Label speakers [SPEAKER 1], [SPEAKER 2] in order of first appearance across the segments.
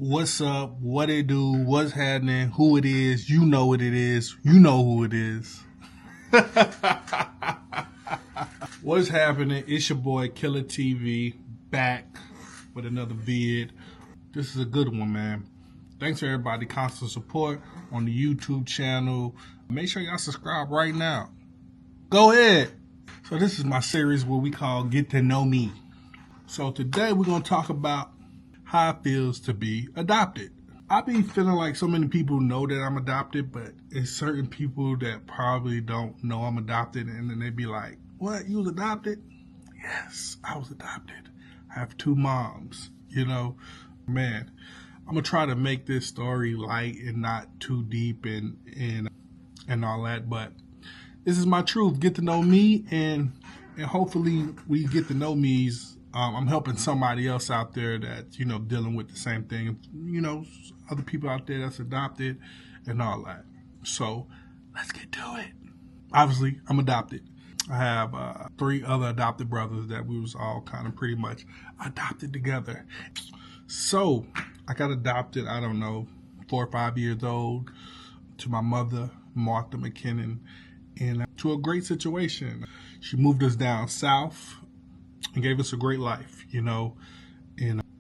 [SPEAKER 1] What's up? What it do? What's happening? Who it is? You know what it is. You know who it is. What's happening? It's your boy Killer TV back with another vid. This is a good one, man. Thanks for everybody constant support on the YouTube channel. Make sure y'all subscribe right now. Go ahead. So this is my series where we call Get to Know Me. So today we're going to talk about how it feels to be adopted. I be feeling like so many people know that I'm adopted, but it's certain people that probably don't know I'm adopted, and then they be like, what, you was adopted? Yes, I was adopted. I have two moms, Man, I'm going to try to make this story light and not too deep and all that, but this is my truth. Get to know me, and hopefully we get to know me's. I'm helping somebody else out there that's, dealing with the same thing. Other people out there that's adopted and all that. So let's get to it. Obviously, I'm adopted. I have 3 other adopted brothers that we was all kind of pretty much adopted together. So I got adopted, 4 or 5 years old, to my mother, Martha McKinnon, and to a great situation. She moved us down south and gave us a great life, and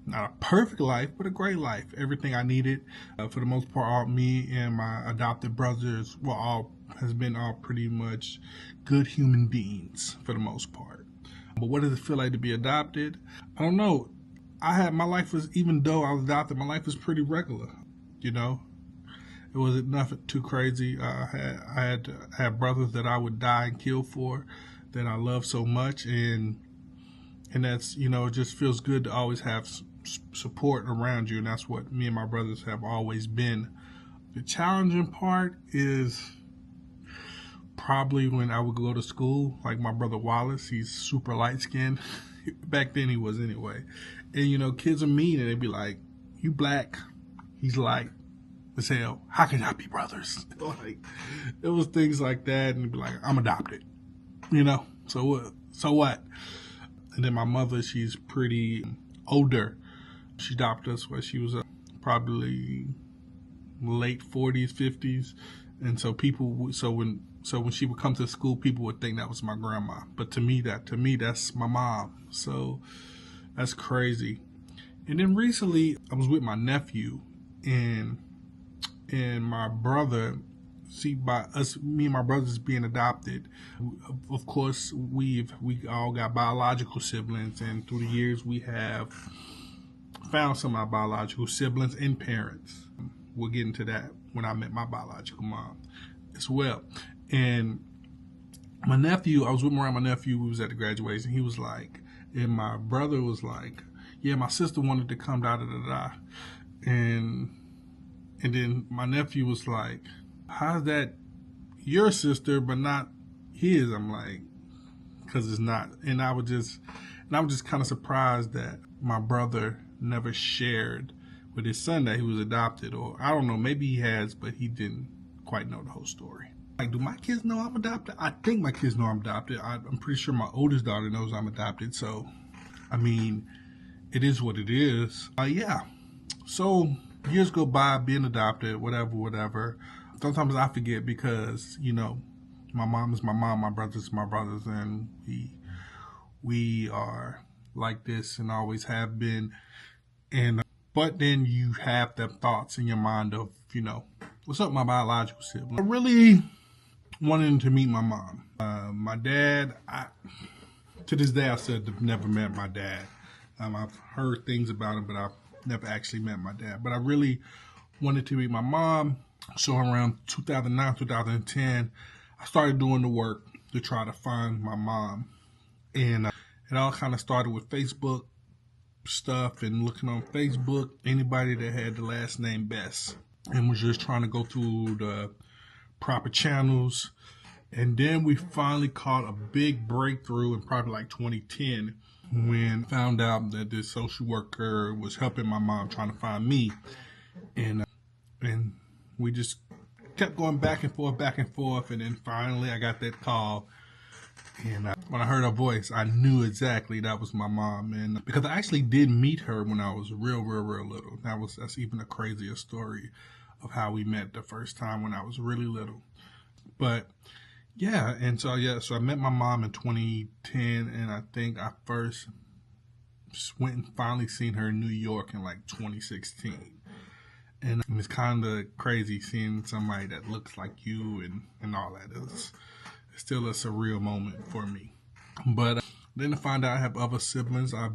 [SPEAKER 1] not a perfect life, but a great life. Everything I needed. For the most part, me and my adopted brothers has been all pretty much good human beings for the most part. But what does it feel like to be adopted? I don't know. My life was, even though I was adopted, my life was pretty regular, It wasn't nothing too crazy. I had brothers that I would die and kill for, that I love so much, and that's, it just feels good to always have support around you, and that's what me and my brothers have always been. The challenging part is probably when I would go to school, like my brother Wallace. He's super light-skinned. Back then he was anyway. And, kids are mean, and they'd be like, you black, he's light as hell. How can y'all be brothers? Like, it was things like that, and be like, I'm adopted. So what? And then my mother, she's pretty older. She adopted us when she was probably late 40s, 50s. And so when she would come to school, people would think that was my grandma. But to me, that's my mom. So that's crazy. And then recently, I was with my nephew and my brother. See, by me and my brothers being adopted, of course, we all got biological siblings, and through the years, we have found some of our biological siblings and parents. We'll get into that when I met my biological mom as well. And my nephew, I was with my nephew, we was at the graduation, he was like, and my brother was like, yeah, my sister wanted to come, and then my nephew was like, how's that your sister but not his? I'm like, because it's not. And I was just kind of surprised that my brother never shared with his son that he was adopted, or I don't know, maybe he has, but he didn't quite know the whole story. Like, do my kids know I'm adopted? I think my kids know I'm adopted. I'm pretty sure my oldest daughter knows I'm adopted. So, I mean, it is what it is. Yeah. So years go by being adopted, whatever. Sometimes I forget because, my mom is my mom, my brothers are my brothers, and we are like this and always have been. And but then you have the thoughts in your mind of, what's up, my biological sibling? I really wanted to meet my mom. My dad, to this day, I said I've never met my dad. I've heard things about him, but I've never actually met my dad. But I really wanted to meet my mom. So around 2009, 2010, I started doing the work to try to find my mom. And it all kind of started with Facebook stuff and looking on Facebook, anybody that had the last name Best, and was just trying to go through the proper channels. And then we finally caught a big breakthrough in probably like 2010 when I found out that this social worker was helping my mom trying to find me. And we just kept going back and forth. And then finally I got that call And when I heard her voice, I knew exactly that was my mom. And because I actually did meet her when I was real little. That's even a crazier story of how we met the first time when I was really little. But yeah, and so I met my mom in 2010, and I think I first went and finally seen her in New York in like 2016. And it's kind of crazy seeing somebody that looks like you and all that. It's still a surreal moment for me. But then to find out I have other siblings I've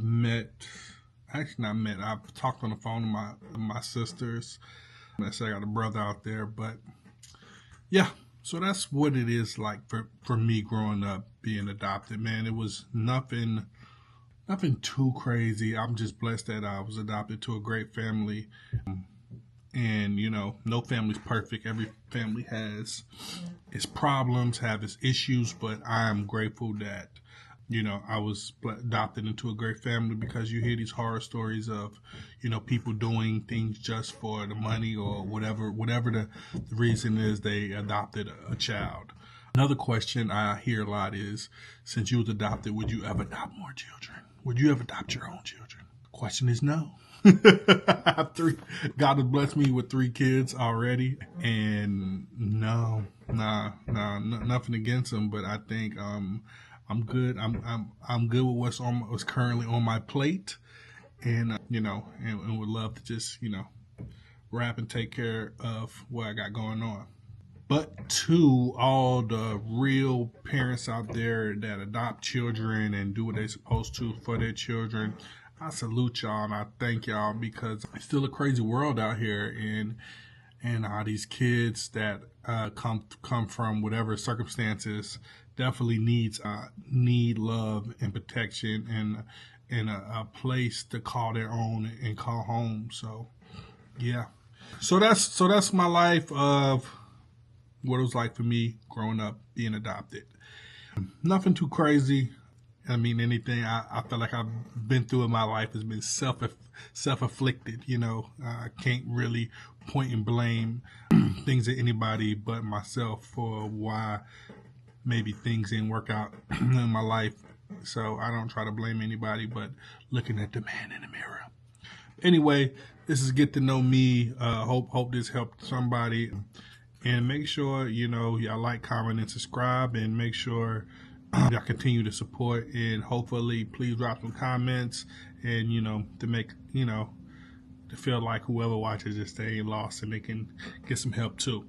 [SPEAKER 1] talked on the phone to my sisters. I said I got a brother out there, but yeah. So that's what it is like for me growing up being adopted, man. It was nothing too crazy. I'm just blessed that I was adopted to a great family. And, no family's perfect. Every family has its problems, have its issues, but I'm grateful that, I was adopted into a great family, because you hear these horror stories of, people doing things just for the money or whatever the reason is they adopted a child. Another question I hear a lot is, since you was adopted, would you ever adopt more children? Would you ever adopt your own children? The question is no. I have God has blessed me with 3 kids already, and nothing against them, but I think I'm good. I'm good with what's currently on my plate, and and would love to just wrap and take care of what I got going on. But to all the real parents out there that adopt children and do what they're supposed to for their children, I salute y'all and I thank y'all, because it's still a crazy world out here, and all these kids that come from whatever circumstances definitely need love and protection and a place to call their own and call home. So yeah, so that's my life of what it was like for me growing up being adopted. Nothing too crazy. I mean, anything I feel like I've been through in my life has been self-afflicted. I can't really point and blame things at anybody but myself for why maybe things didn't work out in my life. So I don't try to blame anybody, but looking at the man in the mirror. Anyway, this is Get to Know Me. Hope this helped somebody. And make sure, y'all like, comment, and subscribe. And make sure y'all continue to support. And hopefully, please drop some comments. And, to make, to feel like whoever watches this, they ain't lost and they can get some help too.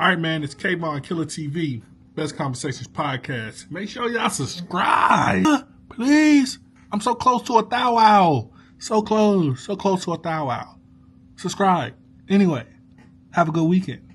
[SPEAKER 1] All right, man. It's K-Von Killer TV. Best Conversations Podcast. Make sure y'all subscribe. Please. I'm so close to 1,000. So close to 1,000. Subscribe. Anyway, have a good weekend.